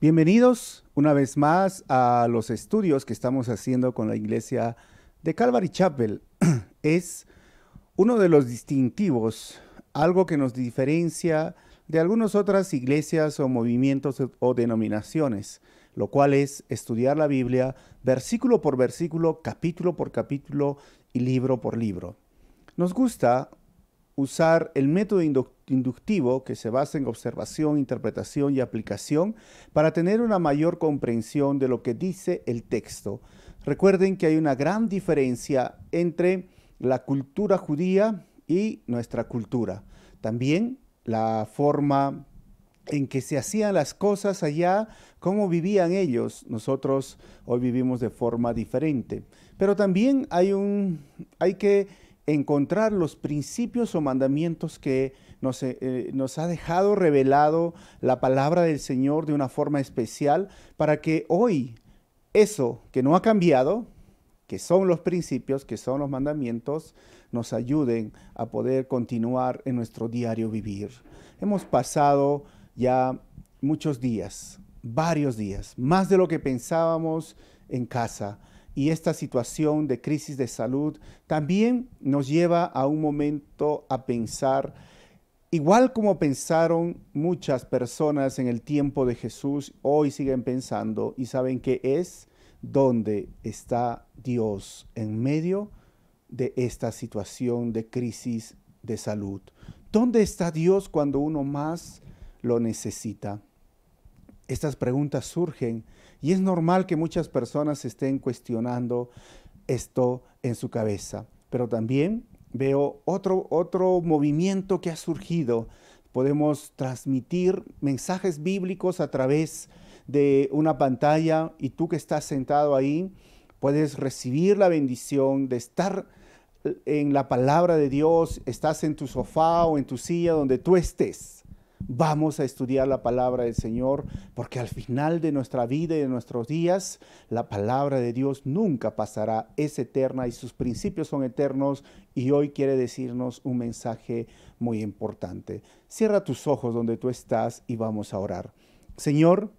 Bienvenidos una vez más a los estudios que estamos haciendo con la iglesia de Calvary Chapel. Es uno de los distintivos, algo que nos diferencia de algunas otras iglesias o movimientos o denominaciones, lo cual es estudiar la Biblia versículo por versículo, capítulo por capítulo y libro por libro. Nos gusta usar el método inductivo que se basa en observación, interpretación y aplicación para tener una mayor comprensión de lo que dice el texto. Recuerden que hay una gran diferencia entre la cultura judía y nuestra cultura. También la forma en que se hacían las cosas allá, cómo vivían ellos. Nosotros hoy vivimos de forma diferente. Pero también hay que encontrar los principios o mandamientos que nos ha dejado revelado la palabra del Señor de una forma especial para que hoy eso que no ha cambiado, que son los principios, que son los mandamientos, nos ayuden a poder continuar en nuestro diario vivir. Hemos pasado ya muchos días, varios días, más de lo que pensábamos en casa. Y esta situación de crisis de salud también nos lleva a un momento a pensar, igual como pensaron muchas personas en el tiempo de Jesús, hoy siguen pensando y saben que es dónde está Dios en medio de esta situación de crisis de salud. ¿Dónde está Dios cuando uno más lo necesita? Estas preguntas surgen y es normal que muchas personas estén cuestionando esto en su cabeza. Pero también veo otro movimiento que ha surgido. Podemos transmitir mensajes bíblicos a través de una pantalla y tú que estás sentado ahí puedes recibir la bendición de estar en la palabra de Dios. Estás en tu sofá o en tu silla donde tú estés. Vamos a estudiar la palabra del Señor, porque al final de nuestra vida y de nuestros días, la palabra de Dios nunca pasará, es eterna y sus principios son eternos, y hoy quiere decirnos un mensaje muy importante. Cierra tus ojos donde tú estás y vamos a orar. Señor,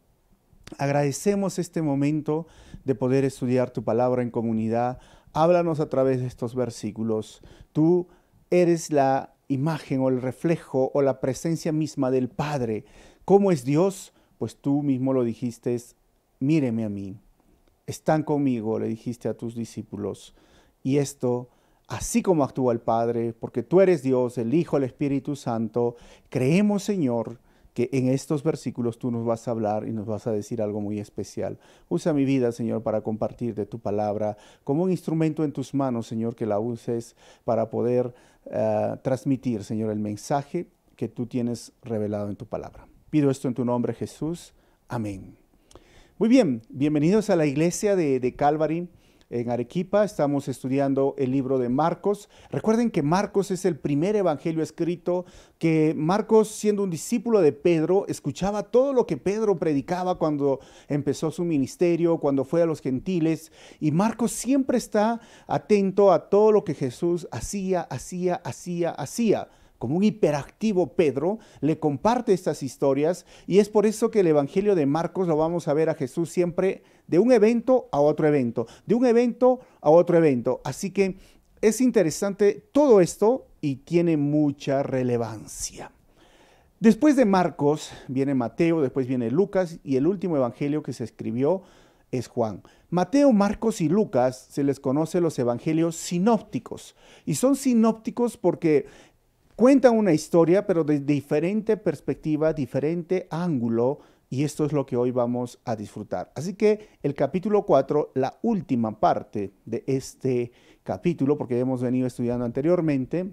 agradecemos este momento de poder estudiar tu palabra en comunidad. Háblanos a través de estos versículos. Tú eres la imagen o el reflejo o la presencia misma del Padre. ¿Cómo es Dios? Pues tú mismo lo dijiste, míreme a mí, están conmigo, le dijiste a tus discípulos. Y esto, así como actúa el Padre, porque tú eres Dios, el Hijo, el Espíritu Santo, creemos, Señor, que en estos versículos tú nos vas a hablar y nos vas a decir algo muy especial. Usa mi vida, Señor, para compartir de tu palabra como un instrumento en tus manos, Señor, que la uses para poder transmitir, Señor, el mensaje que tú tienes revelado en tu palabra. Pido esto en tu nombre, Jesús. Amén. Muy bien, bienvenidos a la iglesia de Calvary en Arequipa. Estamos estudiando el libro de Marcos. Recuerden que Marcos es el primer evangelio escrito, que Marcos, siendo un discípulo de Pedro, escuchaba todo lo que Pedro predicaba cuando empezó su ministerio, cuando fue a los gentiles, y Marcos siempre está atento a todo lo que Jesús hacía. Como un hiperactivo Pedro, le comparte estas historias, y es por eso que el Evangelio de Marcos lo vamos a ver a Jesús siempre de un evento a otro evento, de un evento a otro evento. Así que es interesante todo esto y tiene mucha relevancia. Después de Marcos viene Mateo, después viene Lucas, y el último evangelio que se escribió es Juan. Mateo, Marcos y Lucas se les conoce los evangelios sinópticos, y son sinópticos porque cuentan una historia, pero de diferente perspectiva, diferente ángulo, y esto es lo que hoy vamos a disfrutar. Así que el capítulo 4, la última parte de este capítulo, porque hemos venido estudiando anteriormente,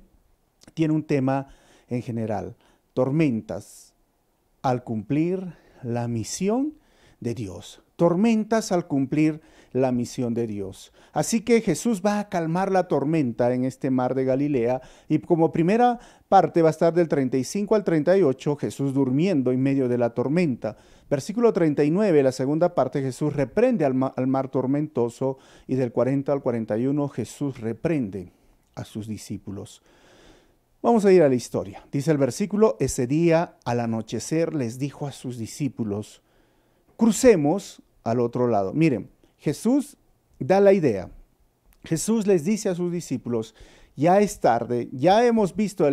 tiene un tema en general: tormentas al cumplir la misión de Dios. Tormentas al cumplir la misión de Dios. Así que Jesús va a calmar la tormenta en este mar de Galilea, y como primera parte va a estar del 35 al 38, Jesús durmiendo en medio de la tormenta. Versículo 39, la segunda parte, Jesús reprende al mar tormentoso, y del 40 al 41 Jesús reprende a sus discípulos. Vamos a ir a la historia. Dice el versículo: ese día al anochecer les dijo a sus discípulos: crucemos al otro lado. Miren, Jesús da la idea. Jesús les dice a sus discípulos, ya es tarde, ya hemos visto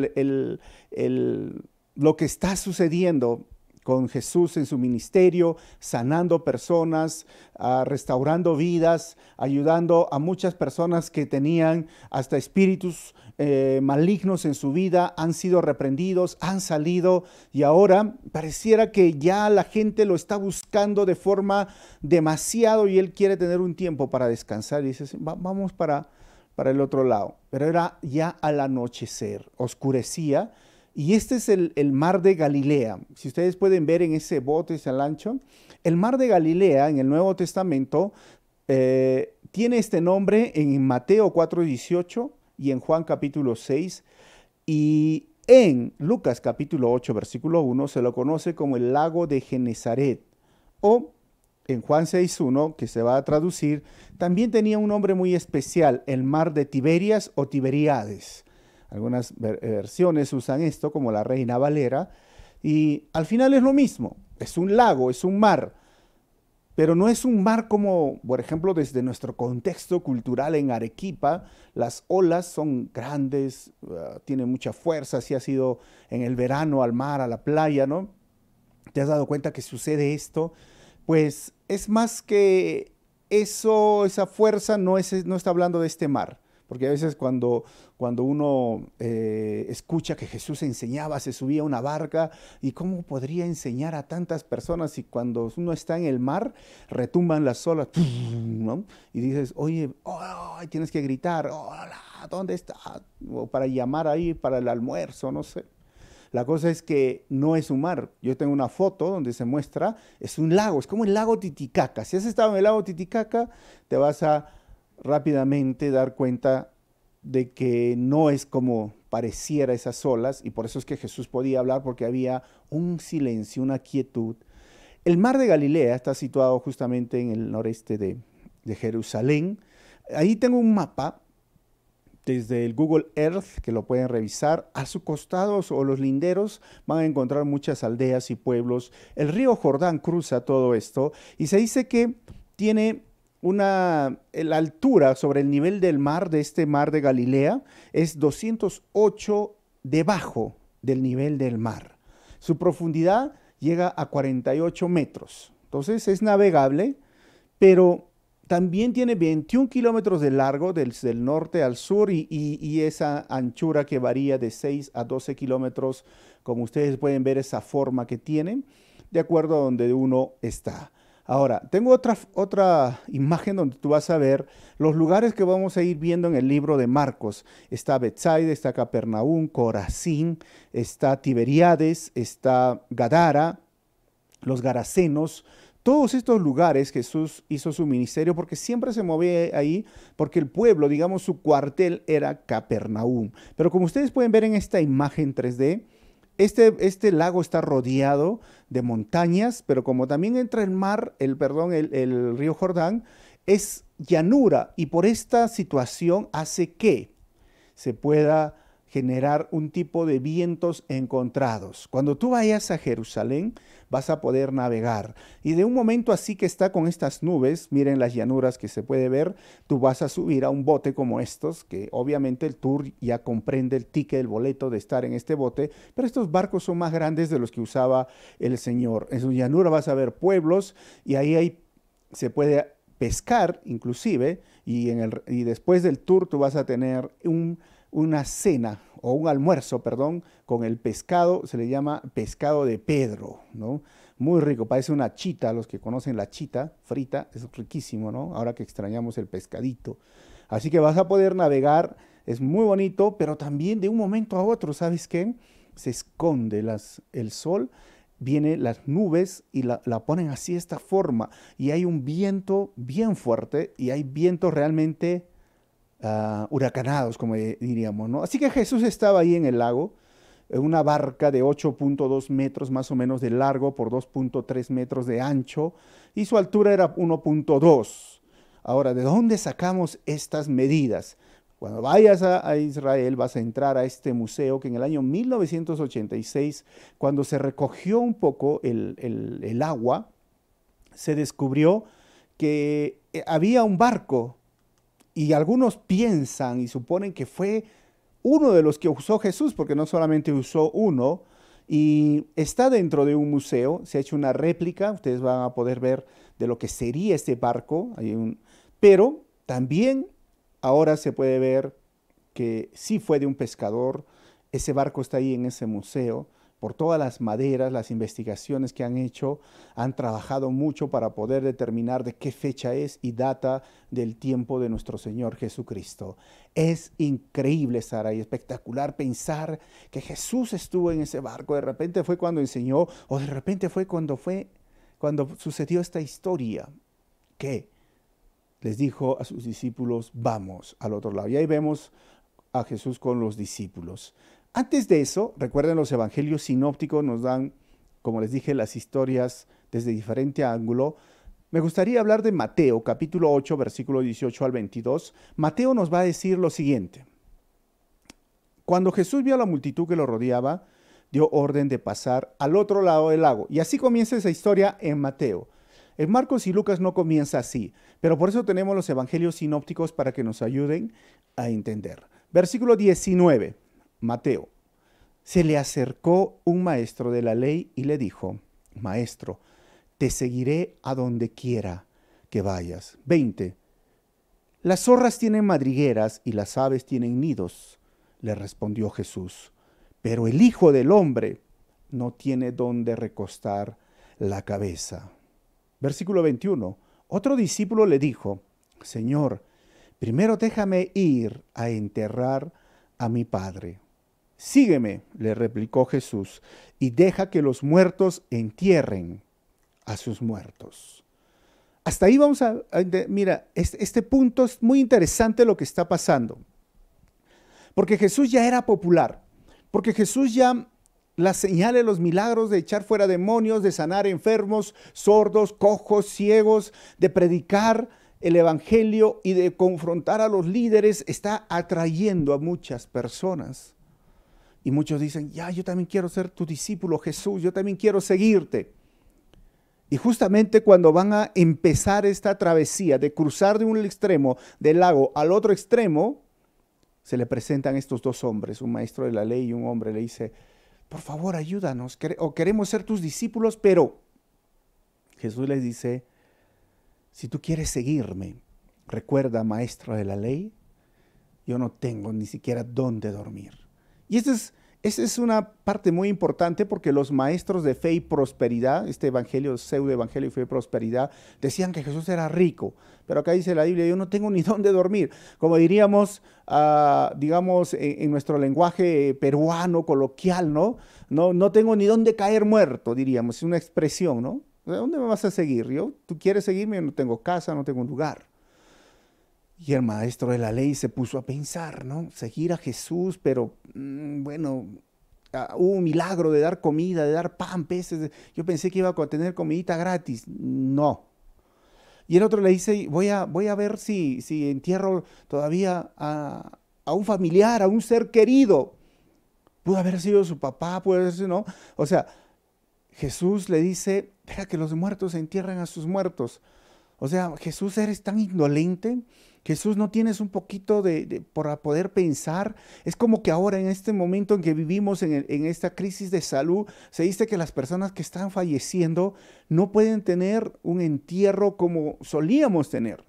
lo que está sucediendo con Jesús en su ministerio, sanando personas, restaurando vidas, ayudando a muchas personas que tenían hasta espíritus malignos en su vida, han sido reprendidos, han salido y ahora pareciera que ya la gente lo está buscando de forma demasiado y él quiere tener un tiempo para descansar y dice, vamos para el otro lado. Pero era ya al anochecer, oscurecía. Y este es el mar de Galilea. Si ustedes pueden ver en ese bote, ese lancho, el mar de Galilea en el Nuevo Testamento tiene este nombre en Mateo 4:18 y en Juan capítulo 6. Y en Lucas capítulo 8, versículo 1, se lo conoce como el lago de Genezaret. O en Juan 6:1, que se va a traducir, también tenía un nombre muy especial, el mar de Tiberias o Tiberíades. Algunas versiones usan esto como la Reina Valera y al final es lo mismo, es un lago, es un mar, pero no es un mar como, por ejemplo, desde nuestro contexto cultural en Arequipa, las olas son grandes, tienen mucha fuerza, si has ido en el verano al mar, a la playa, ¿no? ¿Te has dado cuenta que sucede esto? Pues es más que eso, esa fuerza no está hablando de este mar. Porque a veces cuando uno escucha que Jesús enseñaba, se subía a una barca, ¿y cómo podría enseñar a tantas personas si cuando uno está en el mar retumban las olas, ¿no? Y dices, oye, oh, tienes que gritar, hola, ¿dónde está? O para llamar ahí para el almuerzo, no sé. La cosa es que no es un mar. Yo tengo una foto donde se muestra, es un lago, es como el lago Titicaca. Si has estado en el lago Titicaca, te vas a rápidamente dar cuenta de que no es como pareciera esas olas y por eso es que Jesús podía hablar porque había un silencio, una quietud. El mar de Galilea está situado justamente en el noreste de Jerusalén. Ahí tengo un mapa desde el Google Earth que lo pueden revisar. A sus costados o los linderos van a encontrar muchas aldeas y pueblos. El río Jordán cruza todo esto y se dice que tiene la altura sobre el nivel del mar de este mar de Galilea es 208 debajo del nivel del mar. Su profundidad llega a 48 metros. Entonces es navegable, pero también tiene 21 kilómetros de largo del norte al sur y esa anchura que varía de 6 a 12 kilómetros, como ustedes pueden ver esa forma que tiene, de acuerdo a donde uno está. Ahora, tengo otra imagen donde tú vas a ver los lugares que vamos a ir viendo en el libro de Marcos. Está Betsaida, está Capernaum, Corazín, está Tiberíades, está Gadara, los Garasenos. Todos estos lugares Jesús hizo su ministerio porque siempre se movía ahí, porque el pueblo, digamos, su cuartel era Capernaum. Pero como ustedes pueden ver en esta imagen 3D, este lago está rodeado de montañas, pero como también entra el río Jordán, es llanura y por esta situación hace que se pueda generar un tipo de vientos encontrados. Cuando tú vayas a Jerusalén, vas a poder navegar. Y de un momento así que está con estas nubes, miren las llanuras que se puede ver, tú vas a subir a un bote como estos, que obviamente el tour ya comprende el ticket, el boleto de estar en este bote, pero estos barcos son más grandes de los que usaba el Señor. En su llanura vas a ver pueblos y ahí se puede pescar inclusive, y después del tour tú vas a tener una cena o un almuerzo, perdón, con el pescado, se le llama pescado de Pedro, ¿no? Muy rico, parece una chita, los que conocen la chita frita, es riquísimo, ¿no? Ahora que extrañamos el pescadito. Así que vas a poder navegar, es muy bonito, pero también de un momento a otro, ¿sabes qué? Se esconde el sol, vienen las nubes y la ponen así de esta forma, y hay un viento bien fuerte, y hay vientos realmente huracanados, como diríamos, ¿no? Así que Jesús estaba ahí en el lago, en una barca de 8.2 metros más o menos de largo por 2.3 metros de ancho, y su altura era 1.2. Ahora, ¿de dónde sacamos estas medidas? Cuando vayas a Israel vas a entrar a este museo que en el año 1986, cuando se recogió un poco el agua, se descubrió que había un barco y algunos piensan y suponen que fue uno de los que usó Jesús, porque no solamente usó uno, y está dentro de un museo, se ha hecho una réplica, ustedes van a poder ver de lo que sería este barco, pero también ahora se puede ver que sí fue de un pescador, ese barco está ahí en ese museo, por todas las maderas, las investigaciones que han hecho, han trabajado mucho para poder determinar de qué fecha es y data del tiempo de nuestro Señor Jesucristo. Es increíble estar ahí, espectacular pensar que Jesús estuvo en ese barco, de repente fue cuando enseñó, o de repente fue cuando sucedió esta historia, que les dijo a sus discípulos, vamos al otro lado. Y ahí vemos a Jesús con los discípulos. Antes de eso, recuerden, los evangelios sinópticos nos dan, como les dije, las historias desde diferente ángulo. Me gustaría hablar de Mateo, capítulo 8, versículo 18 al 22. Mateo nos va a decir lo siguiente. Cuando Jesús vio a la multitud que lo rodeaba, dio orden de pasar al otro lado del lago. Y así comienza esa historia en Mateo. En Marcos y Lucas no comienza así, pero por eso tenemos los evangelios sinópticos para que nos ayuden a entender. Versículo 19. Mateo, se le acercó un maestro de la ley y le dijo, Maestro, te seguiré a donde quiera que vayas. 20. Las zorras tienen madrigueras y las aves tienen nidos, le respondió Jesús, pero el Hijo del Hombre no tiene donde recostar la cabeza. Versículo 21. Otro discípulo le dijo, Señor, primero déjame ir a enterrar a mi Padre. Sígueme, le replicó Jesús, y deja que los muertos entierren a sus muertos. Hasta ahí vamos mira, este punto es muy interesante lo que está pasando. Porque Jesús ya era popular, porque Jesús ya las señales, los milagros de echar fuera demonios, de sanar enfermos, sordos, cojos, ciegos, de predicar el evangelio y de confrontar a los líderes, está atrayendo a muchas personas. Y muchos dicen, ya, yo también quiero ser tu discípulo, Jesús, yo también quiero seguirte. Y justamente cuando van a empezar esta travesía de cruzar de un extremo del lago al otro extremo, se le presentan estos dos hombres, un maestro de la ley y un hombre le dice, por favor, ayúdanos, o queremos ser tus discípulos, pero Jesús les dice, si tú quieres seguirme, recuerda, maestro de la ley, yo no tengo ni siquiera dónde dormir. Y esa es una parte muy importante porque los maestros de fe y prosperidad, este evangelio, pseudo evangelio y fe y prosperidad, decían que Jesús era rico. Pero acá dice la Biblia, yo no tengo ni dónde dormir. Como diríamos, digamos, en nuestro lenguaje peruano, coloquial, ¿no? No tengo ni dónde caer muerto, diríamos. Es una expresión, ¿no? ¿De dónde me vas a seguir? ¿Tú quieres seguirme? Yo no tengo casa, no tengo lugar. Y el maestro de la ley se puso a pensar, ¿no? Seguir a Jesús, pero bueno, hubo un milagro de dar comida, de dar pan, peces. Yo pensé que iba a tener comidita gratis. No. Y el otro le dice, voy a ver si entierro todavía a un familiar, a un ser querido. Pudo haber sido su papá, puede haber sido, ¿no? O sea, Jesús le dice, deja que los muertos entierren a sus muertos. O sea, Jesús, eres tan indolente. Jesús, no tienes un poquito para poder pensar. Es como que ahora en este momento en que vivimos en esta crisis de salud, se dice que las personas que están falleciendo no pueden tener un entierro como solíamos tener.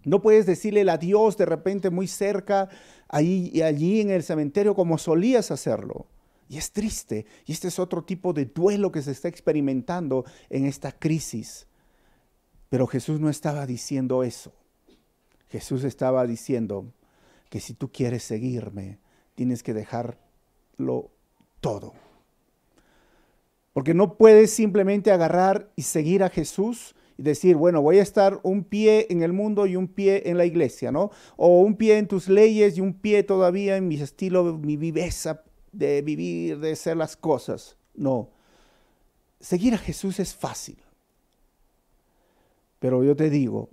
No puedes decirle el adiós de repente muy cerca, allí en el cementerio como solías hacerlo. Y es triste. Y este es otro tipo de duelo que se está experimentando en esta crisis. Pero Jesús no estaba diciendo eso. Jesús estaba diciendo que si tú quieres seguirme, tienes que dejarlo todo. Porque no puedes simplemente agarrar y seguir a Jesús y decir, bueno, voy a estar un pie en el mundo y un pie en la iglesia, ¿no? O un pie en tus leyes y un pie todavía en mi estilo, mi viveza de vivir, de hacer las cosas. No. Seguir a Jesús es fácil. Pero yo te digo,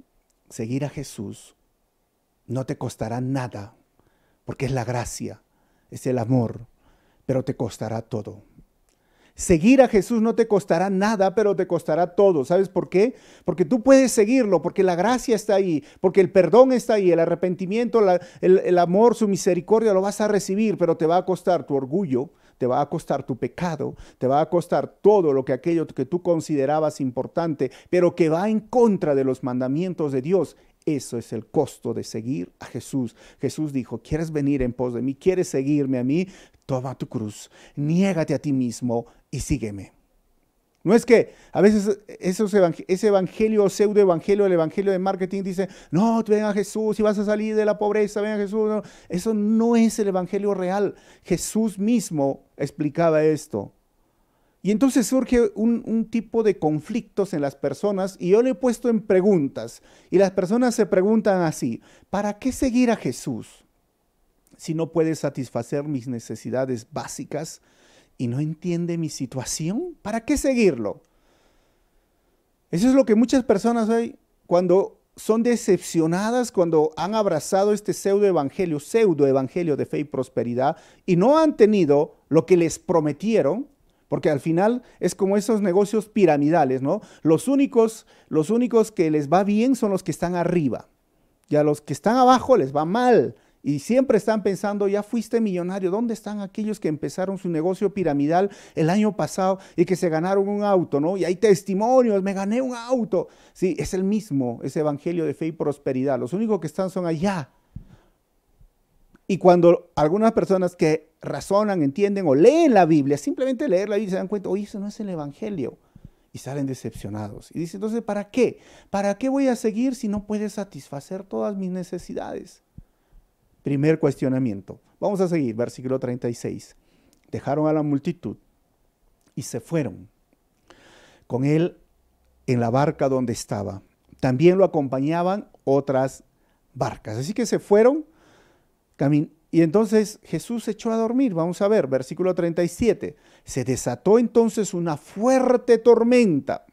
seguir a Jesús no te costará nada, porque es la gracia, es el amor, pero te costará todo. Seguir a Jesús no te costará nada, pero te costará todo. ¿Sabes por qué? Porque tú puedes seguirlo, porque la gracia está ahí, porque el perdón está ahí, el arrepentimiento, el amor, su misericordia lo vas a recibir, pero te va a costar tu orgullo, te va a costar tu pecado, te va a costar todo lo que aquello que tú considerabas importante, pero que va en contra de los mandamientos de Dios. Eso es el costo de seguir a Jesús. Jesús dijo, ¿quieres venir en pos de mí? ¿Quieres seguirme a mí? Toma tu cruz, niégate a ti mismo y sígueme. No es que a veces ese evangelio, pseudo evangelio, el evangelio de marketing dice, no, ven a Jesús y vas a salir de la pobreza, ven a Jesús. No, eso no es el evangelio real. Jesús mismo explicaba esto. Y entonces surge un tipo de conflictos en las personas y yo le he puesto en preguntas y las personas se preguntan así, ¿para qué seguir a Jesús si no puede satisfacer mis necesidades básicas y no entiende mi situación? ¿Para qué seguirlo? Eso es lo que muchas personas hoy, cuando son decepcionadas, cuando han abrazado este pseudo evangelio de fe y prosperidad y no han tenido lo que les prometieron. Porque al final es como esos negocios piramidales, ¿no? Los únicos que les va bien son los que están arriba. Y a los que están abajo les va mal. Y siempre están pensando, ya fuiste millonario. ¿Dónde están aquellos que empezaron su negocio piramidal el año pasado y que se ganaron un auto, ¿no? Y hay testimonios, me gané un auto. Sí, es el mismo, ese evangelio de fe y prosperidad. Los únicos que están son allá. Y cuando algunas personas que razonan, entienden o leen la Biblia, simplemente leer la Biblia se dan cuenta, oye, eso no es el evangelio. Y salen decepcionados. Y dicen, entonces, ¿para qué? ¿Para qué voy a seguir si no puede satisfacer todas mis necesidades? Primer cuestionamiento. Vamos a seguir, versículo 36. Dejaron a la multitud y se fueron con él en la barca donde estaba. También lo acompañaban otras barcas. Así que se fueron. Y entonces Jesús se echó a dormir. Vamos a ver, versículo 37. Se desató entonces una fuerte tormenta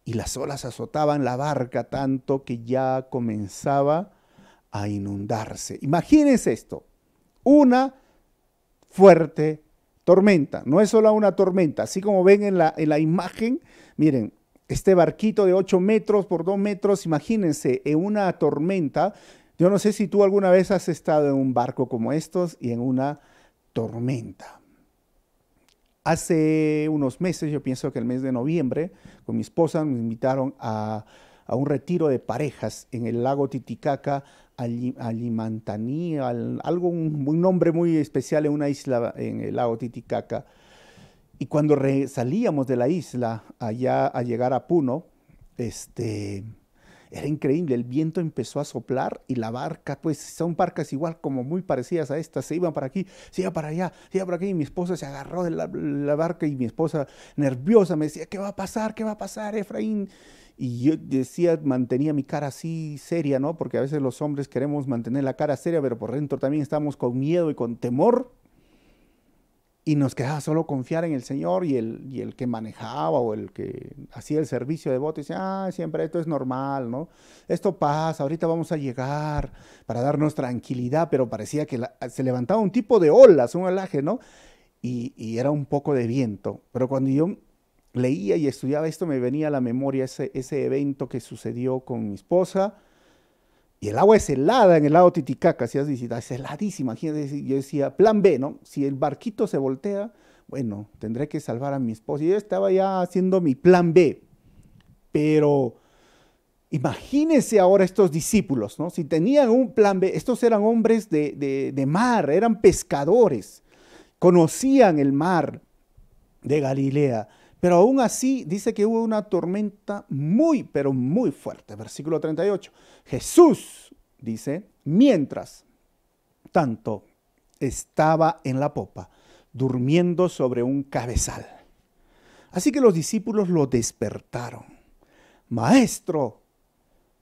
y las olas azotaban la barca tanto que ya comenzaba a inundarse. Imagínense esto, una fuerte tormenta. No es solo una tormenta, así como ven en la imagen, miren, este barquito de 8 metros por 2 metros, imagínense, en una tormenta. Yo no sé si tú alguna vez has estado en un barco como estos y en una tormenta. Hace unos meses, yo pienso que el mes de noviembre, con mi esposa nos invitaron a un retiro de parejas en el lago Titicaca, Alimantaní, un nombre muy especial en una isla en el lago Titicaca. Y cuando salíamos de la isla allá a llegar a Puno, era increíble, el viento empezó a soplar y la barca, pues son barcas igual como muy parecidas a estas, se iban para aquí, se iba para allá, se iba para aquí y mi esposa se agarró de la barca y mi esposa nerviosa me decía, ¿qué va a pasar? ¿Qué va a pasar, Efraín? Y yo decía, mantenía mi cara así seria, ¿no? Porque a veces los hombres queremos mantener la cara seria, pero por dentro también estamos con miedo y con temor. Y nos quedaba solo confiar en el Señor y el que manejaba o el que hacía el servicio de bote decía, siempre esto es normal, ¿no? Esto pasa, ahorita vamos a llegar para darnos tranquilidad, pero parecía que se levantaba un tipo de olas, un olaje, ¿no? Y era un poco de viento. Pero cuando yo leía y estudiaba esto me venía a la memoria ese evento que sucedió con mi esposa. Y el agua es helada en el lago Titicaca, si has visitado, es heladísima. Yo decía, plan B, ¿no? Si el barquito se voltea, bueno, tendré que salvar a mi esposa. Y yo estaba ya haciendo mi plan B. Pero imagínense ahora estos discípulos, ¿no? Si tenían un plan B, estos eran hombres de mar, eran pescadores, conocían el mar de Galilea. Pero aún así dice que hubo una tormenta muy, pero muy fuerte. Versículo 38. Jesús, dice, mientras tanto estaba en la popa, durmiendo sobre un cabezal. Así que los discípulos lo despertaron. Maestro,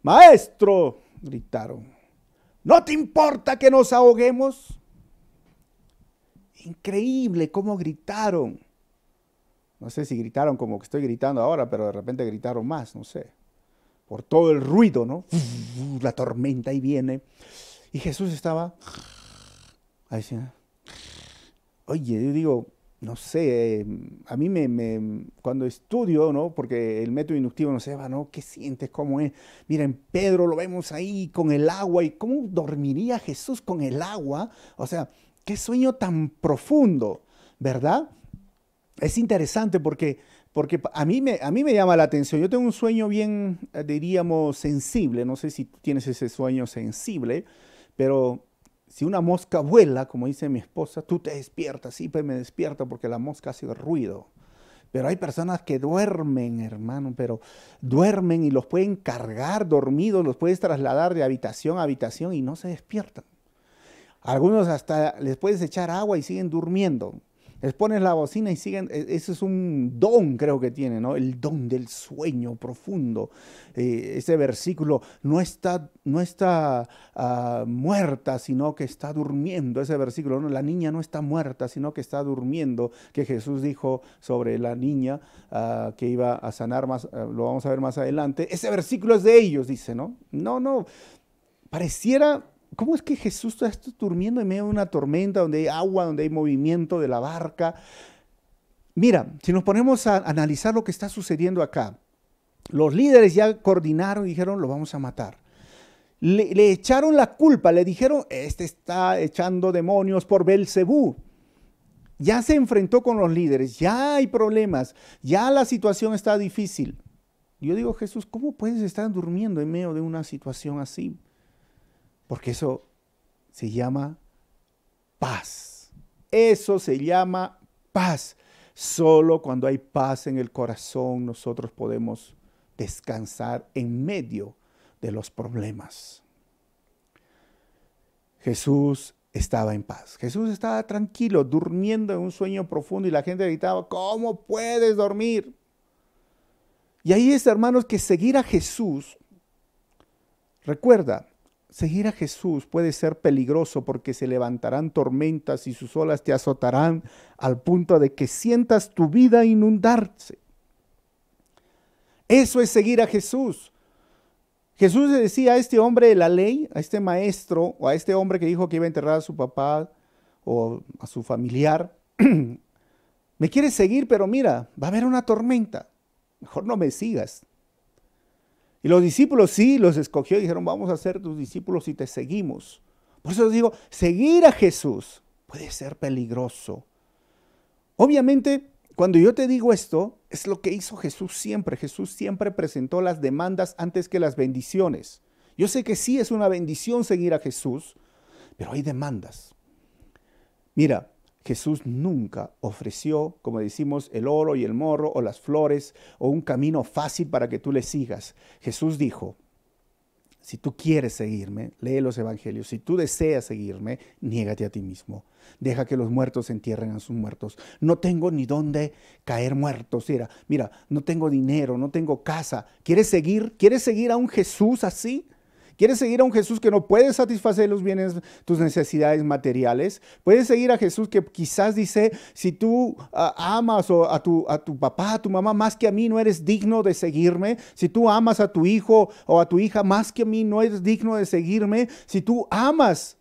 maestro, gritaron. ¿No te importa que nos ahoguemos? Increíble cómo gritaron. No sé si gritaron como que estoy gritando ahora, pero de repente gritaron más, no sé. Por todo el ruido, ¿no? La tormenta ahí viene. Y Jesús estaba ahí, oye, yo digo, no sé, a mí cuando estudio, ¿no? Porque el método inductivo no sé, va, ¿no? ¿Qué sientes? ¿Cómo es? Miren, Pedro lo vemos ahí con el agua. ¿Y cómo dormiría Jesús con el agua? O sea, qué sueño tan profundo, ¿verdad? Es interesante porque a mí me llama la atención. Yo tengo un sueño bien, diríamos, sensible. No sé si tú tienes ese sueño sensible, pero si una mosca vuela, como dice mi esposa, tú te despiertas. Sí, pues me despierto porque la mosca hace ruido. Pero hay personas que duermen, hermano, pero duermen y los pueden cargar dormidos, los puedes trasladar de habitación a habitación y no se despiertan. Algunos hasta les puedes echar agua y siguen durmiendo. Les pones la bocina y siguen, eso es un don creo que tiene, ¿no? El don del sueño profundo. Ese versículo no está muerta, sino que está durmiendo. Ese versículo, ¿no? La niña no está muerta, sino que está durmiendo, que Jesús dijo sobre la niña que iba a sanar más, lo vamos a ver más adelante. Ese versículo es de ellos, dice, ¿no? No, no, pareciera. ¿Cómo es que Jesús está durmiendo en medio de una tormenta donde hay agua, donde hay movimiento de la barca? Mira, si nos ponemos a analizar lo que está sucediendo acá, los líderes ya coordinaron y dijeron, lo vamos a matar. Le echaron la culpa, le dijeron, este está echando demonios por Belcebú. Ya se enfrentó con los líderes, ya hay problemas, ya la situación está difícil. Yo digo, Jesús, ¿cómo puedes estar durmiendo en medio de una situación así? Porque eso se llama paz. Eso se llama paz. Solo cuando hay paz en el corazón nosotros podemos descansar en medio de los problemas. Jesús estaba en paz. Jesús estaba tranquilo, durmiendo en un sueño profundo y la gente gritaba, ¿cómo puedes dormir? Y ahí es, hermanos, que seguir a Jesús, recuerda, seguir a Jesús puede ser peligroso porque se levantarán tormentas y sus olas te azotarán al punto de que sientas tu vida inundarse. Eso es seguir a Jesús. Jesús le decía a este hombre de la ley, a este maestro o a este hombre que dijo que iba a enterrar a su papá o a su familiar, me quieres seguir, pero mira, va a haber una tormenta, mejor no me sigas. Y los discípulos sí, los escogió y dijeron, vamos a ser tus discípulos y te seguimos. Por eso les digo, seguir a Jesús puede ser peligroso. Obviamente, cuando yo te digo esto, es lo que hizo Jesús siempre. Jesús siempre presentó las demandas antes que las bendiciones. Yo sé que sí es una bendición seguir a Jesús, pero hay demandas. Mira, Jesús nunca ofreció, como decimos, el oro y el morro o las flores o un camino fácil para que tú le sigas. Jesús dijo, si tú quieres seguirme, lee los evangelios. Si tú deseas seguirme, niégate a ti mismo. Deja que los muertos entierren a sus muertos. No tengo ni dónde caer muertos. Mira, no tengo dinero, no tengo casa. ¿Quieres seguir? ¿Quieres seguir a un Jesús así? ¿Quieres seguir a un Jesús que no puede satisfacer los bienes, tus necesidades materiales? ¿Puedes seguir a Jesús que quizás dice, si tú amas a tu papá, a tu mamá más que a mí, no eres digno de seguirme? Si tú amas a tu hijo o a tu hija más que a mí, no eres digno de seguirme. Si tú amas,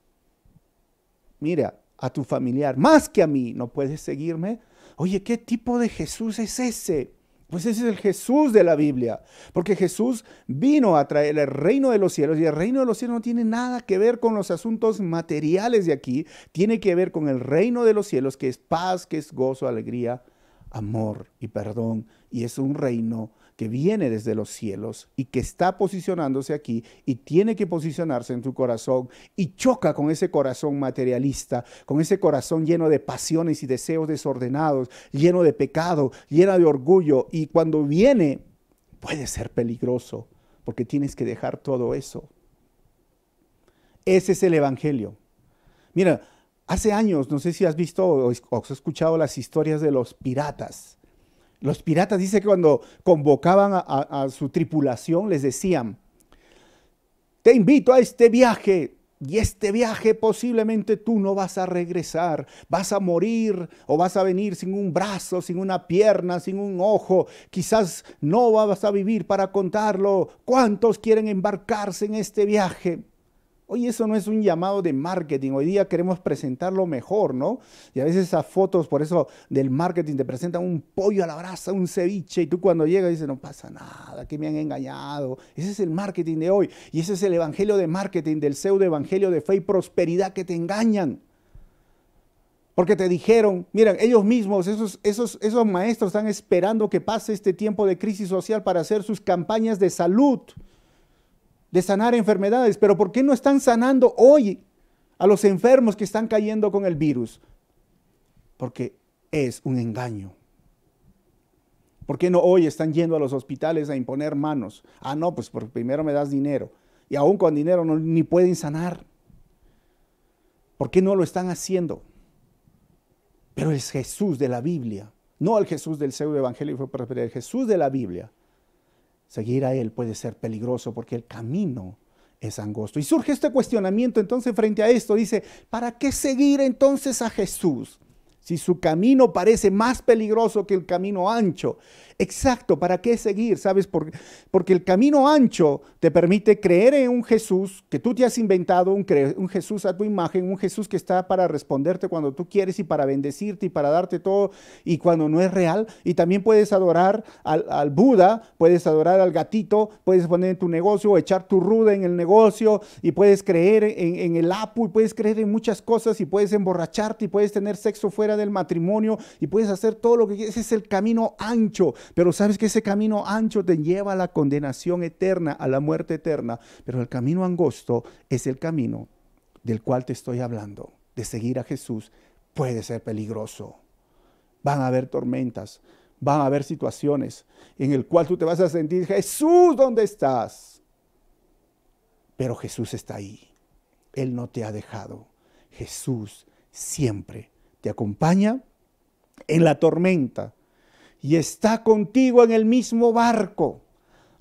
mira, a tu familiar más que a mí, no puedes seguirme. Oye, ¿qué tipo de Jesús es ese? Pues ese es el Jesús de la Biblia, porque Jesús vino a traer el reino de los cielos y el reino de los cielos no tiene nada que ver con los asuntos materiales de aquí, tiene que ver con el reino de los cielos, que es paz, que es gozo, alegría, amor y perdón, y es un reino que viene desde los cielos y que está posicionándose aquí y tiene que posicionarse en tu corazón y choca con ese corazón materialista, con ese corazón lleno de pasiones y deseos desordenados, lleno de pecado, lleno de orgullo, y cuando viene puede ser peligroso porque tienes que dejar todo eso. Ese es el evangelio. Mira, hace años, no sé si has visto o has escuchado las historias de los piratas. Los piratas, dice que cuando convocaban a su tripulación les decían, te invito a este viaje, y este viaje posiblemente tú no vas a regresar, vas a morir o vas a venir sin un brazo, sin una pierna, sin un ojo, quizás no vas a vivir para contarlo. ¿Cuántos quieren embarcarse en este viaje? Hoy eso no es un llamado de marketing, hoy día queremos presentarlo mejor, ¿no? Y a veces esas fotos, por eso del marketing, te presentan un pollo a la brasa, un ceviche, y tú cuando llegas dices, no pasa nada, que me han engañado. Ese es el marketing de hoy, y ese es el evangelio de marketing, del pseudo evangelio de fe y prosperidad que te engañan. Porque te dijeron, miren, ellos mismos, esos maestros están esperando que pase este tiempo de crisis social para hacer sus campañas de salud, de sanar enfermedades, pero ¿por qué no están sanando hoy a los enfermos que están cayendo con el virus? Porque es un engaño. ¿Por qué no hoy están yendo a los hospitales a imponer manos? Ah, no, pues primero me das dinero. Y aún con dinero ni pueden sanar. ¿Por qué no lo están haciendo? Pero el Jesús de la Biblia, no el Jesús del pseudo evangelio, pero el Jesús de la Biblia, seguir a Él puede ser peligroso porque el camino es angosto. Y surge este cuestionamiento entonces frente a esto. Dice, ¿para qué seguir entonces a Jesús? Si su camino parece más peligroso que el camino ancho. Exacto, ¿para qué seguir? ¿Sabes? Porque el camino ancho te permite creer en un Jesús que tú te has inventado, un Jesús a tu imagen, un Jesús que está para responderte cuando tú quieres y para bendecirte y para darte todo y cuando no es real. Y también puedes adorar al Buda, puedes adorar al gatito, puedes poner en tu negocio o echar tu ruda en el negocio y puedes creer en el Apu y puedes creer en muchas cosas y puedes emborracharte y puedes tener sexo fuera del matrimonio y puedes hacer todo lo que quieras. Ese es el camino ancho. Pero sabes que ese camino ancho te lleva a la condenación eterna, a la muerte eterna. Pero el camino angosto es el camino del cual te estoy hablando. De seguir a Jesús puede ser peligroso. Van a haber tormentas, van a haber situaciones en el cual tú te vas a sentir, Jesús, ¿dónde estás? Pero Jesús está ahí. Él no te ha dejado. Jesús siempre te acompaña en la tormenta y está contigo en el mismo barco.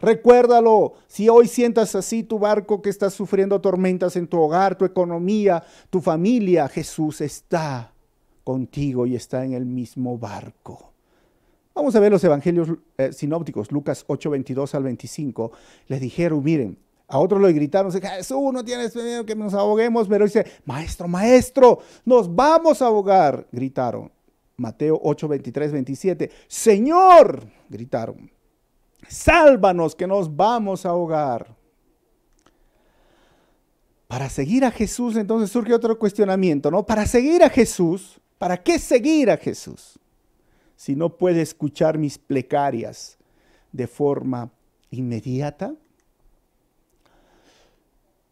Recuérdalo, si hoy sientas así tu barco que está sufriendo tormentas en tu hogar, tu economía, tu familia, Jesús está contigo y está en el mismo barco. Vamos a ver los evangelios sinópticos, Lucas 8, 22 al 25. Les dijeron, miren, a otros le gritaron, Jesús, no tienes miedo que nos ahoguemos, pero dice, maestro, maestro, nos vamos a ahogar, gritaron. Mateo 8, 23, 27, Señor, gritaron, sálvanos que nos vamos a ahogar. Para seguir a Jesús, entonces surge otro cuestionamiento, ¿no? Para seguir a Jesús, ¿para qué seguir a Jesús? Si no puede escuchar mis plegarias de forma inmediata.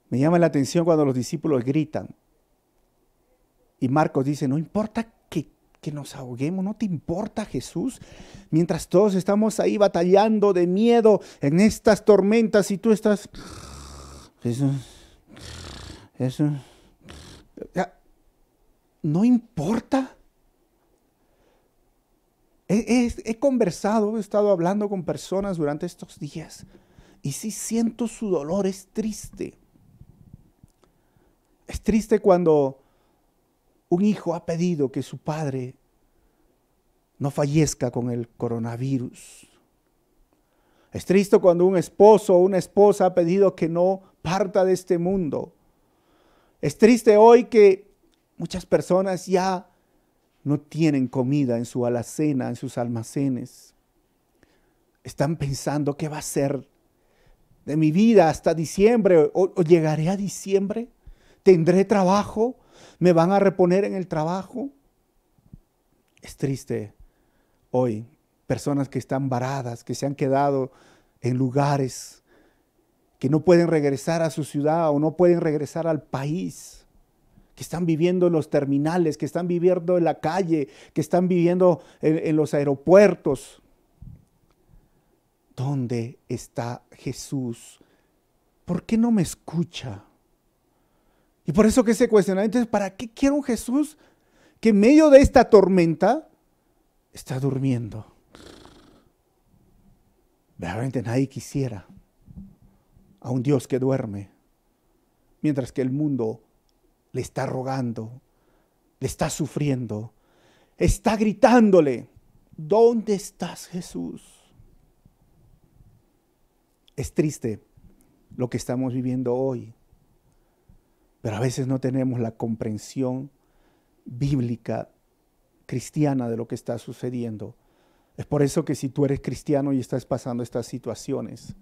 Me llama la atención cuando los discípulos gritan. Y Marcos dice, no importa que nos ahoguemos, ¿no te importa, Jesús? Mientras todos estamos ahí batallando de miedo en estas tormentas y tú estás, Jesús, ¿no importa? He conversado, he estado hablando con personas durante estos días y sí siento su dolor, es triste. Es triste cuando un hijo ha pedido que su padre no fallezca con el coronavirus. Es triste cuando un esposo o una esposa ha pedido que no parta de este mundo. Es triste hoy que muchas personas ya no tienen comida en su alacena, en sus almacenes. Están pensando qué va a ser de mi vida hasta diciembre o llegaré a diciembre. ¿Tendré trabajo? ¿Me van a reponer en el trabajo? Es triste hoy, personas que están varadas, que se han quedado en lugares que no pueden regresar a su ciudad o no pueden regresar al país, que están viviendo en los terminales, que están viviendo en la calle, que están viviendo en los aeropuertos. ¿Dónde está Jesús? ¿Por qué no me escucha? Y por eso que ese cuestionamiento es, ¿para qué quiero un Jesús que en medio de esta tormenta está durmiendo? Realmente nadie quisiera a un Dios que duerme, mientras que el mundo le está rogando, le está sufriendo, está gritándole, ¿dónde estás, Jesús? Es triste lo que estamos viviendo hoy. pero a veces no tenemos la comprensión bíblica, cristiana de lo que está sucediendo. Es por eso que si tú eres cristiano y estás pasando estas situaciones,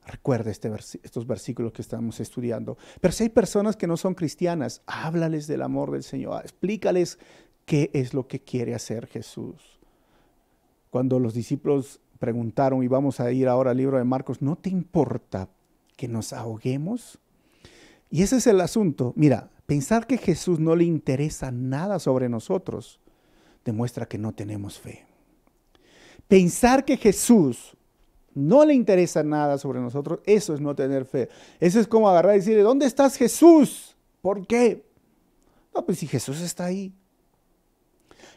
recuerda estos versículos que estamos estudiando. Pero si hay personas que no son cristianas, háblales del amor del Señor, explícales qué es lo que quiere hacer Jesús. Cuando los discípulos preguntaron, y vamos a ir ahora al libro de Marcos, ¿no te importa que nos ahoguemos? Y ese es el asunto. Mira, pensar que Jesús no le interesa nada sobre nosotros demuestra que no tenemos fe. Pensar que Jesús no le interesa nada sobre nosotros, eso es no tener fe. Eso es como agarrar y decirle, ¿dónde estás, Jesús? ¿Por qué? No, pues si Jesús está ahí.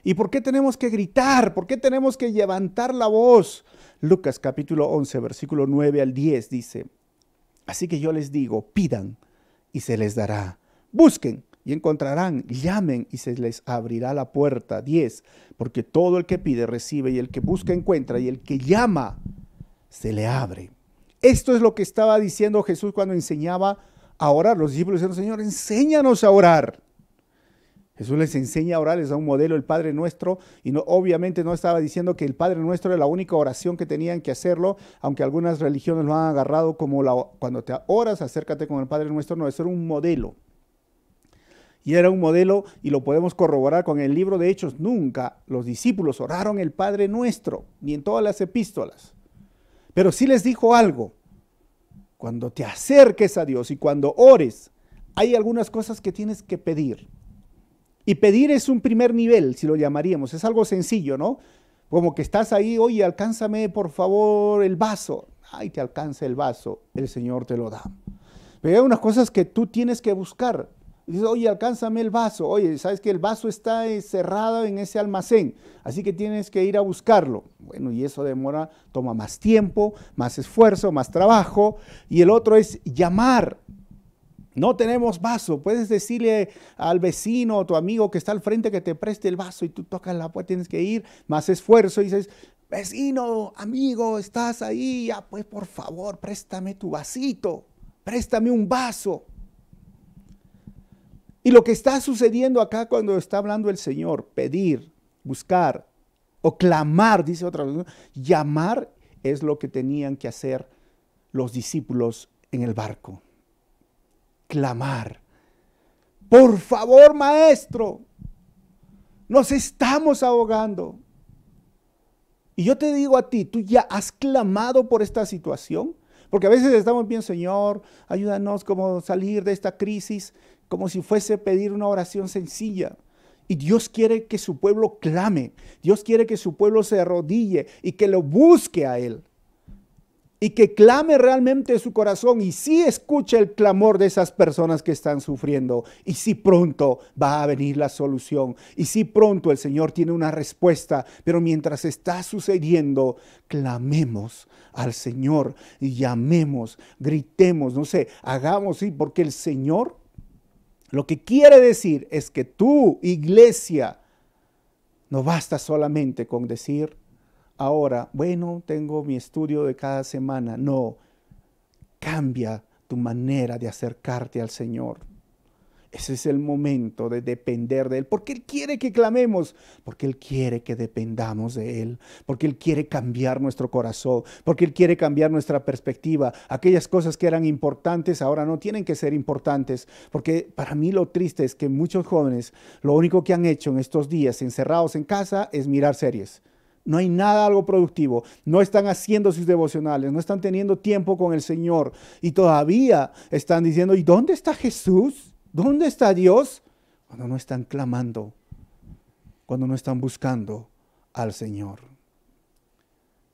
¿Y por qué tenemos que gritar? ¿Por qué tenemos que levantar la voz? Lucas capítulo 11, versículo 9 al 10 dice, así que yo les digo, pidan y se les dará. Busquen y encontrarán, llamen y se les abrirá la puerta. 10, porque todo el que pide recibe y el que busca encuentra y el que llama se le abre. Esto es lo que estaba diciendo Jesús cuando enseñaba a orar. Los discípulos decían, Señor, enséñanos a orar. Jesús les enseña a orar, les da un modelo, el Padre Nuestro, y no, obviamente no estaba diciendo que el Padre Nuestro era la única oración que tenían que hacerlo, aunque algunas religiones lo han agarrado como cuando te oras, acércate con el Padre Nuestro. No, eso era un modelo. Y era un modelo, y lo podemos corroborar con el libro de Hechos. Nunca los discípulos oraron el Padre Nuestro, ni en todas las epístolas. Pero sí les dijo algo. Cuando te acerques a Dios y cuando ores, hay algunas cosas que tienes que pedir. Y pedir es un primer nivel, si lo llamaríamos. Es algo sencillo, ¿no? Como que estás ahí, oye, alcánzame por favor el vaso. Ay, te alcanza el vaso, el Señor te lo da. Pero hay unas cosas que tú tienes que buscar. Dices, oye, alcánzame el vaso. Oye, sabes que el vaso está cerrado en ese almacén, así que tienes que ir a buscarlo. Bueno, y eso toma más tiempo, más esfuerzo, más trabajo. Y el otro es llamar. No tenemos vaso, puedes decirle al vecino o tu amigo que está al frente que te preste el vaso y tú tocas la puerta, tienes que ir, más esfuerzo y dices, vecino, amigo, estás ahí, ya pues por favor, préstame tu vasito, préstame un vaso. Y lo que está sucediendo acá cuando está hablando el Señor, pedir, buscar o clamar, dice otra vez, ¿no? Llamar es lo que tenían que hacer los discípulos en el barco. Clamar. Por favor, maestro, nos estamos ahogando. Y yo te digo a ti, ¿tú ya has clamado por esta situación? Porque a veces estamos bien, Señor, ayúdanos como salir de esta crisis, como si fuese pedir una oración sencilla. Y Dios quiere que su pueblo clame. Dios quiere que su pueblo se arrodille y que lo busque a Él. Y que clame realmente su corazón y sí escuche el clamor de esas personas que están sufriendo. Y sí pronto va a venir la solución. Y sí pronto el Señor tiene una respuesta. Pero mientras está sucediendo, clamemos al Señor y llamemos, gritemos, no sé, hagamos, sí, porque el Señor lo que quiere decir es que tú, iglesia, no basta solamente con decir, ahora, bueno, tengo mi estudio de cada semana. No, cambia tu manera de acercarte al Señor. Ese es el momento de depender de Él, porque Él quiere que clamemos, porque Él quiere que dependamos de Él, porque Él quiere cambiar nuestro corazón, porque Él quiere cambiar nuestra perspectiva. Aquellas cosas que eran importantes ahora no tienen que ser importantes, porque para mí lo triste es que muchos jóvenes lo único que han hecho en estos días encerrados en casa es mirar series. No hay nada algo productivo, no están haciendo sus devocionales, no están teniendo tiempo con el Señor y todavía están diciendo, ¿y dónde está Jesús? ¿Dónde está Dios? Cuando no están clamando, cuando no están buscando al Señor.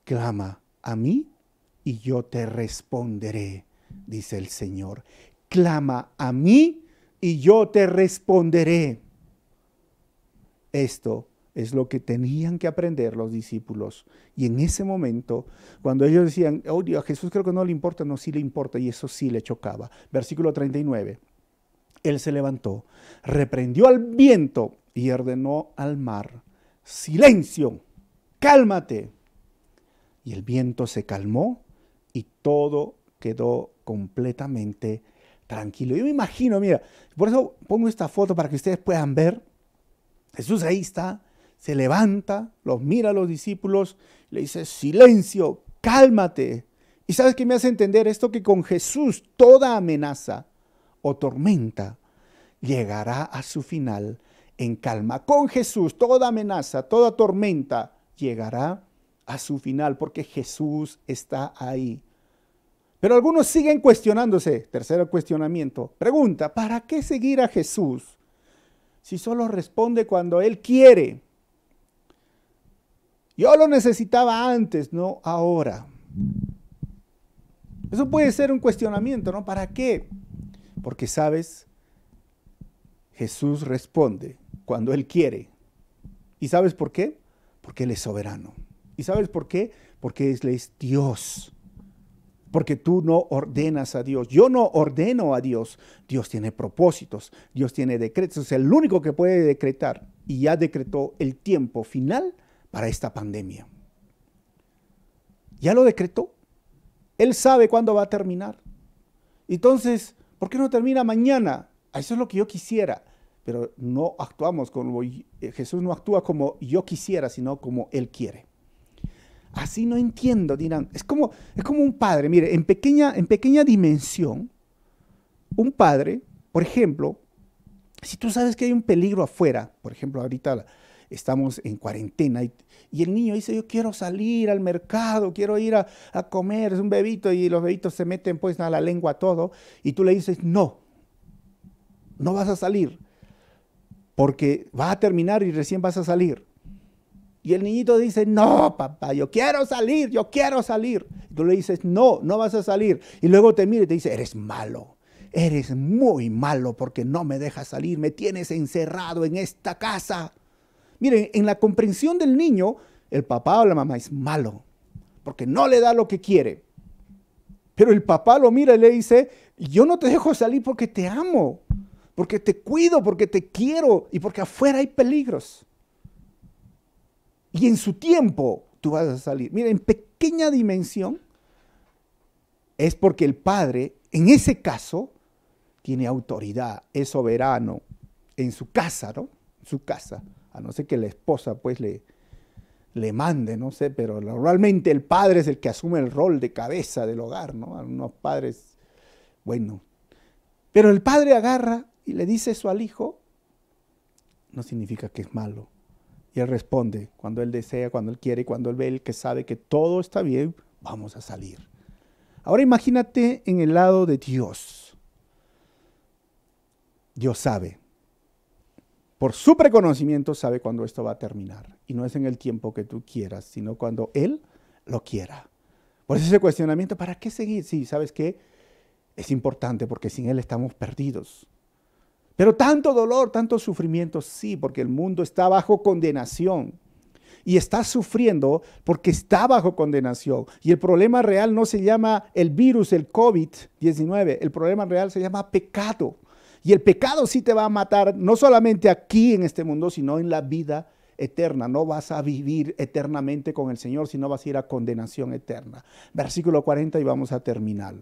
Clama a mí y yo te responderé, dice el Señor. Clama a mí y yo te responderé. Esto es lo que tenían que aprender los discípulos. Y en ese momento, cuando ellos decían, oh Dios, a Jesús creo que no le importa, no, sí le importa, y eso sí le chocaba. Versículo 39. Él se levantó, reprendió al viento y ordenó al mar, silencio, cálmate. Y el viento se calmó y todo quedó completamente tranquilo. Yo me imagino, mira, por eso pongo esta foto para que ustedes puedan ver. Jesús ahí está, se levanta, los mira a los discípulos, le dice, silencio, cálmate. ¿Y sabes qué me hace entender esto? Que con Jesús toda amenaza o tormenta llegará a su final en calma. Con Jesús toda amenaza, toda tormenta llegará a su final porque Jesús está ahí. Pero algunos siguen cuestionándose. Tercer cuestionamiento. Pregunta, ¿para qué seguir a Jesús si solo responde cuando Él quiere? Yo lo necesitaba antes, no ahora. Eso puede ser un cuestionamiento, ¿no? ¿Para qué? Porque, ¿sabes? Jesús responde cuando Él quiere. ¿Y sabes por qué? Porque Él es soberano. ¿Y sabes por qué? Porque Él es Dios. Porque tú no ordenas a Dios. Yo no ordeno a Dios. Dios tiene propósitos. Dios tiene decretos. Es el único que puede decretar. Y ya decretó el tiempo final para esta pandemia. Ya lo decretó. Él sabe cuándo va a terminar. Entonces, ¿por qué no termina mañana? Eso es lo que yo quisiera. Pero no actuamos como Jesús no actúa como yo quisiera, sino como Él quiere. Así no entiendo, dirán. Es como un padre, mire, en pequeña dimensión, un padre, por ejemplo, si tú sabes que hay un peligro afuera, por ejemplo, ahorita estamos en cuarentena y el niño dice, yo quiero salir al mercado, quiero ir a comer, es un bebito y los bebitos se meten pues a la lengua todo y tú le dices, no vas a salir porque va a terminar y recién vas a salir. Y el niñito dice, no, papá, yo quiero salir. Y tú le dices, no vas a salir. Y luego te mira y te dice, eres malo, eres muy malo porque no me dejas salir, me tienes encerrado en esta casa. Miren, en la comprensión del niño, el papá o la mamá es malo porque no le da lo que quiere. Pero el papá lo mira y le dice, yo no te dejo salir porque te amo, porque te cuido, porque te quiero y porque afuera hay peligros. Y en su tiempo tú vas a salir. Mira, en pequeña dimensión es porque el padre, en ese caso, tiene autoridad, es soberano en su casa, ¿no? En su casa. A no ser que la esposa pues le mande, no sé, pero normalmente el padre es el que asume el rol de cabeza del hogar, ¿no? Algunos padres, bueno. Pero el padre agarra y le dice eso al hijo, no significa que es malo. Y él responde cuando él desea, cuando él quiere, cuando él ve, el que sabe que todo está bien, vamos a salir. Ahora imagínate en el lado de Dios. Dios sabe. Por su preconocimiento sabe cuándo esto va a terminar. Y no es en el tiempo que tú quieras, sino cuando Él lo quiera. Por eso ese cuestionamiento, ¿para qué seguir? Sí, ¿sabes qué? Es importante porque sin Él estamos perdidos. Pero tanto dolor, tanto sufrimiento, sí, porque el mundo está bajo condenación. Y está sufriendo porque está bajo condenación. Y el problema real no se llama el virus, el COVID-19. El problema real se llama pecado. Y el pecado sí te va a matar, no solamente aquí en este mundo, sino en la vida eterna. No vas a vivir eternamente con el Señor, sino vas a ir a condenación eterna. Versículo 40 y vamos a terminar.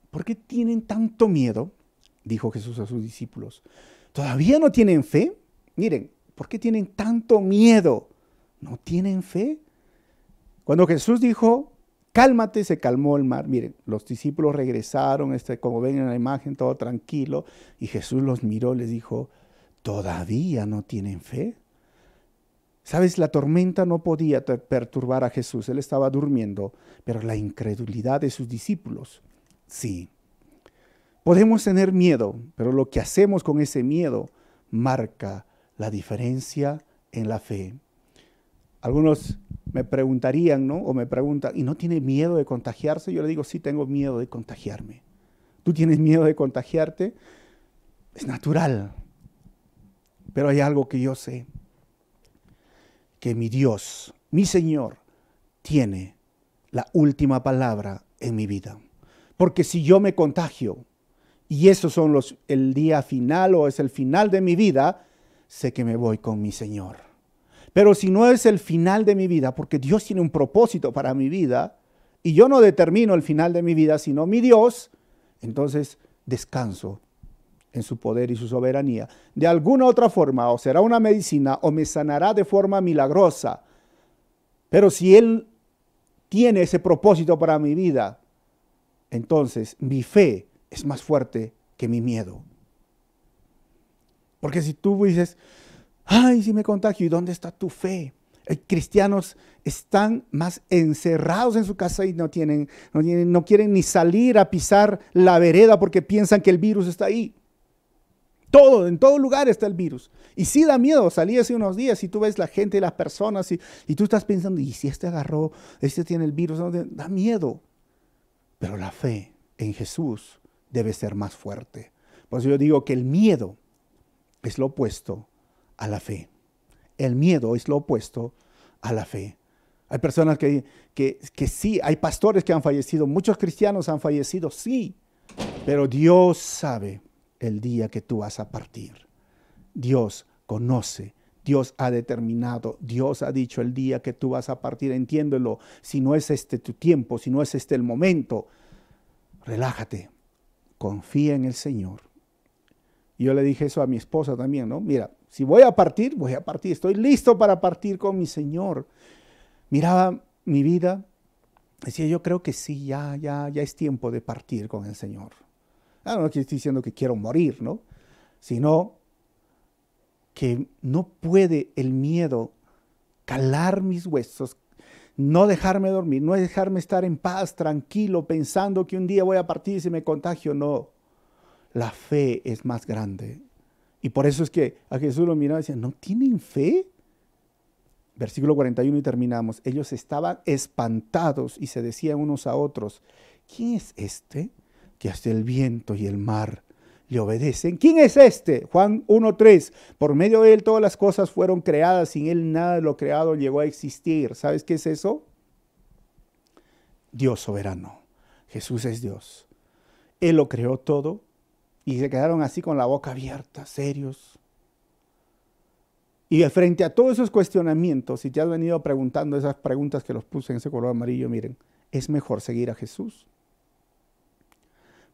¿Por qué tienen tanto miedo? Dijo Jesús a sus discípulos. ¿Todavía no tienen fe? Miren, ¿por qué tienen tanto miedo? ¿No tienen fe? Cuando Jesús dijo, cálmate, se calmó el mar. Miren, los discípulos regresaron, como ven en la imagen, todo tranquilo. Y Jesús los miró, les dijo, ¿todavía no tienen fe? ¿Sabes? La tormenta no podía perturbar a Jesús. Él estaba durmiendo, pero la incredulidad de sus discípulos, sí. Podemos tener miedo, pero lo que hacemos con ese miedo marca la diferencia en la fe. Algunos me preguntarían, ¿no? O me preguntan, ¿y no tiene miedo de contagiarse? Yo le digo, sí, tengo miedo de contagiarme. ¿Tú tienes miedo de contagiarte? Es natural. Pero hay algo que yo sé, que mi Dios, mi Señor, tiene la última palabra en mi vida. Porque si yo me contagio, y esos son el día final o es el final de mi vida, sé que me voy con mi Señor. Pero si no es el final de mi vida, porque Dios tiene un propósito para mi vida, y yo no determino el final de mi vida, sino mi Dios, entonces descanso en su poder y su soberanía. De alguna otra forma, o será una medicina o me sanará de forma milagrosa. Pero si Él tiene ese propósito para mi vida, entonces mi fe es más fuerte que mi miedo. Porque si tú dices, ay, si me contagio, ¿y dónde está tu fe? Cristianos están más encerrados en su casa y no quieren ni salir a pisar la vereda porque piensan que el virus está ahí. En todo lugar está el virus. Y sí da miedo. Salí hace unos días y tú ves la gente y las personas y tú estás pensando, ¿y si este agarró, este tiene el virus? No, da miedo. Pero la fe en Jesús debe ser más fuerte. Por eso yo digo que el miedo es lo opuesto a la fe. El miedo es lo opuesto a la fe. Hay personas que sí, hay pastores que han fallecido, muchos cristianos han fallecido, sí, pero Dios sabe el día que tú vas a partir. Dios conoce, Dios ha determinado, Dios ha dicho el día que tú vas a partir. Entiéndelo, si no es este tu tiempo, si no es este el momento, relájate, confía en el Señor. Y yo le dije eso a mi esposa también, ¿no? Mira, si voy a partir, estoy listo para partir con mi Señor. Miraba mi vida, decía, yo creo que sí, ya es tiempo de partir con el Señor. No estoy diciendo que quiero morir, ¿no? Sino que no puede el miedo calar mis huesos, no dejarme dormir, no dejarme estar en paz, tranquilo, pensando que un día voy a partir y si me contagio. No, la fe es más grande. Y por eso es que a Jesús lo miraba y decía, ¿no tienen fe? Versículo 41 y terminamos. Ellos estaban espantados y se decían unos a otros, ¿quién es este que hasta el viento y el mar le obedecen? ¿Quién es este? Juan 1:3. Por medio de él todas las cosas fueron creadas, sin él nada de lo creado llegó a existir. ¿Sabes qué es eso? Dios soberano. Jesús es Dios. Él lo creó todo y se quedaron así con la boca abierta, serios. Y frente a todos esos cuestionamientos, si te has venido preguntando esas preguntas que los puse en ese color amarillo, miren, es mejor seguir a Jesús.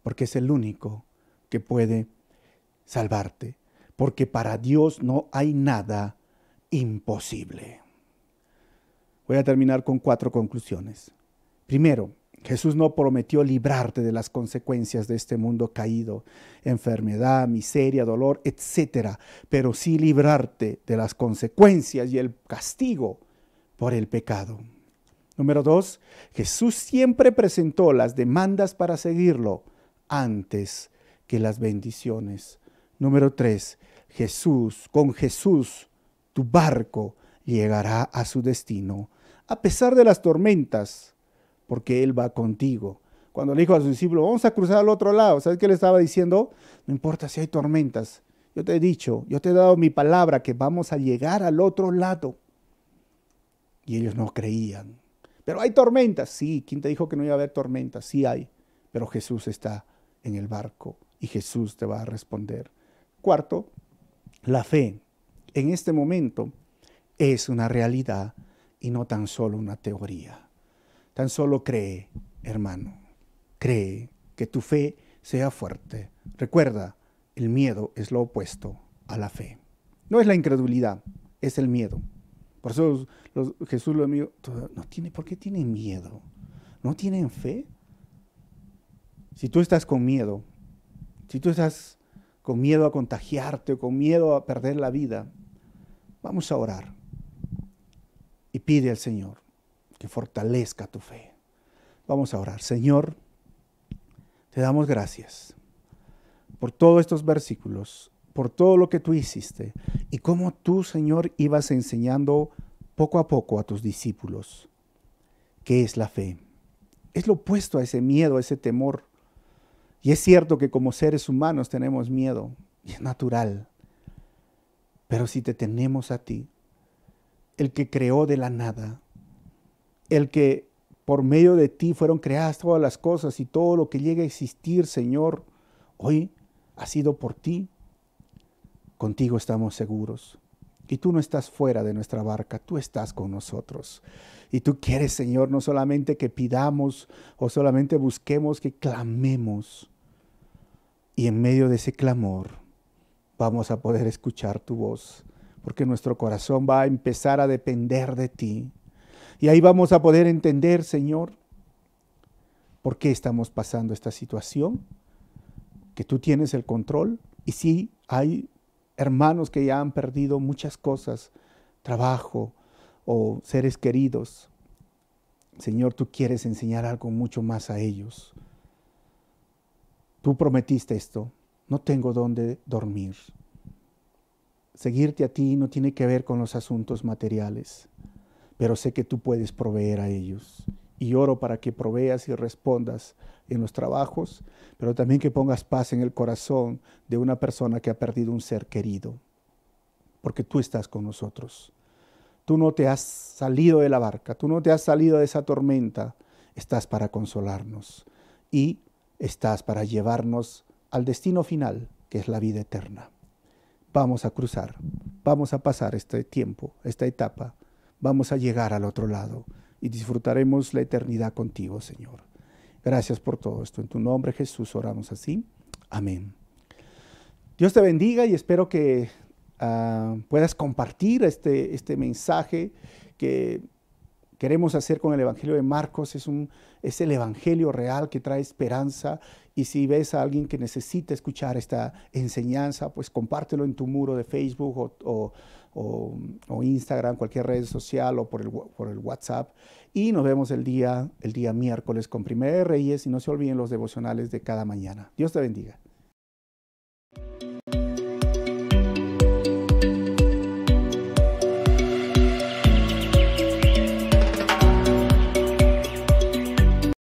Porque es el único que puede salvarte. Porque para Dios no hay nada imposible. Voy a terminar con 4 conclusiones. Primero, Jesús no prometió librarte de las consecuencias de este mundo caído, enfermedad, miseria, dolor, etc. Pero sí librarte de las consecuencias y el castigo por el pecado. Número 2, Jesús siempre presentó las demandas para seguirlo antes que las bendiciones. Número 3, con Jesús, tu barco llegará a su destino, a pesar de las tormentas, porque Él va contigo. Cuando le dijo a sus discípulos, vamos a cruzar al otro lado, ¿sabes qué le estaba diciendo? No importa si hay tormentas, yo te he dicho, yo te he dado mi palabra que vamos a llegar al otro lado. Y ellos no creían. Pero hay tormentas, sí. ¿Quién te dijo que no iba a haber tormentas? Sí hay, pero Jesús está en el barco y Jesús te va a responder. 4, la fe en este momento es una realidad y no tan solo una teoría. Tan solo cree, hermano, cree que tu fe sea fuerte. Recuerda, el miedo es lo opuesto a la fe. No es la incredulidad, es el miedo. Por eso Jesús lo dijo, ¿por qué tienen miedo? ¿No tienen fe? Si tú estás con miedo, si tú estás con miedo a contagiarte o con miedo a perder la vida, vamos a orar y pide al Señor que fortalezca tu fe. Vamos a orar. Señor, te damos gracias por todos estos versículos, por todo lo que tú hiciste y cómo tú, Señor, ibas enseñando poco a poco a tus discípulos qué es la fe. Es lo opuesto a ese miedo, a ese temor. Y es cierto que como seres humanos tenemos miedo, y es natural. Pero si te tenemos a ti, el que creó de la nada, el que por medio de ti fueron creadas todas las cosas y todo lo que llega a existir, Señor, hoy ha sido por ti. Contigo estamos seguros. Y tú no estás fuera de nuestra barca, tú estás con nosotros. Y tú quieres, Señor, no solamente que pidamos o solamente busquemos, que clamemos. Y en medio de ese clamor vamos a poder escuchar tu voz, porque nuestro corazón va a empezar a depender de ti. Y ahí vamos a poder entender, Señor, por qué estamos pasando esta situación, que tú tienes el control. Y sí, hay hermanos que ya han perdido muchas cosas, trabajo o seres queridos. Señor, tú quieres enseñar algo mucho más a ellos. Tú prometiste esto, no tengo dónde dormir. Seguirte a ti no tiene que ver con los asuntos materiales, pero sé que tú puedes proveer a ellos. Y oro para que proveas y respondas en los trabajos, pero también que pongas paz en el corazón de una persona que ha perdido un ser querido, porque tú estás con nosotros. Tú no te has salido de la barca, tú no te has salido de esa tormenta, estás para consolarnos y estás para llevarnos al destino final, que es la vida eterna. Vamos a cruzar, vamos a pasar este tiempo, esta etapa, vamos a llegar al otro lado y disfrutaremos la eternidad contigo, Señor. Gracias por todo esto. En tu nombre, Jesús, oramos así. Amén. Dios te bendiga y espero que puedas compartir este mensaje que queremos hacer con el Evangelio de Marcos. Es el Evangelio real que trae esperanza. Y si ves a alguien que necesita escuchar esta enseñanza, pues compártelo en tu muro de Facebook o Instagram, cualquier red social o por el WhatsApp. Y nos vemos el día miércoles con Primera de Reyes. Y no se olviden los devocionales de cada mañana. Dios te bendiga.